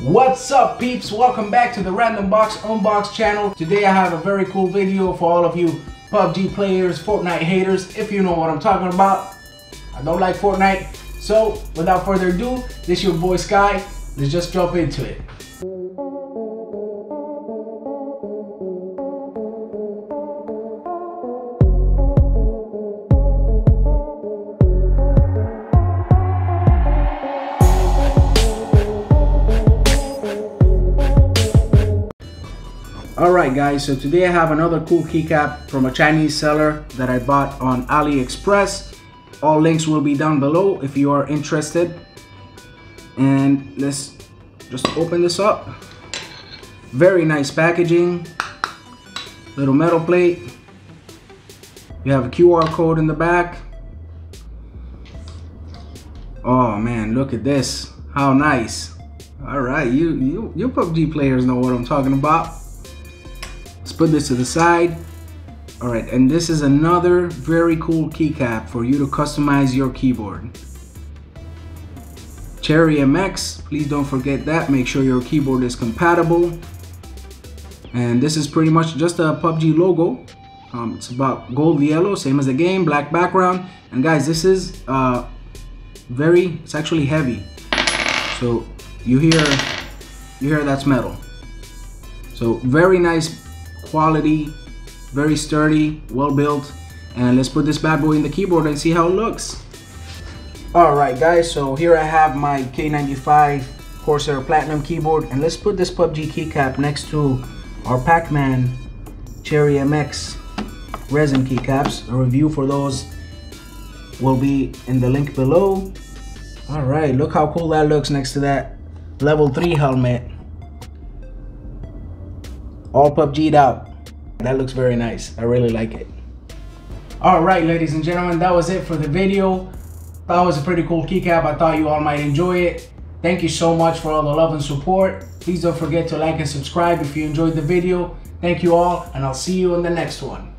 What's up, peeps? Welcome back to the Random Box Unbox channel. Today I have a very cool video for all of you PUBG players, Fortnite haters, if you know what I'm talking about. I don't like Fortnite. So without further ado, this is your boy Sky. Let's just jump into it. Alright guys, so today I have another cool keycap from a Chinese seller that I bought on AliExpress. All links will be down below if you are interested. And let's just open this up. Very nice packaging. Little metal plate. You have a QR code in the back. Oh man, look at this. How nice. Alright, you PUBG players know what I'm talking about. Let's put this to the side. Alright, and this is another very cool keycap for you to customize your keyboard. Cherry MX, please don't forget that. Make sure your keyboard is compatible. And this is pretty much just a PUBG logo. It's about gold yellow, same as the game, black background. And guys, this is it's actually heavy. So you hear that's metal. So very nice quality, very sturdy, well built. And let's put this bad boy in the keyboard and see how it looks. Alright guys, so here I have my K95 Corsair Platinum keyboard, and let's put this PUBG keycap next to our Pac-Man Cherry MX resin keycaps. A review for those will be in the link below. Alright, look how cool that looks next to that level 3 helmet. All PUBG'd out. That looks very nice. I really like it. Alright ladies and gentlemen, that was it for the video. That was a pretty cool keycap. I thought you all might enjoy it. Thank you so much for all the love and support. Please don't forget to like and subscribe if you enjoyed the video. Thank you all, and I'll see you in the next one.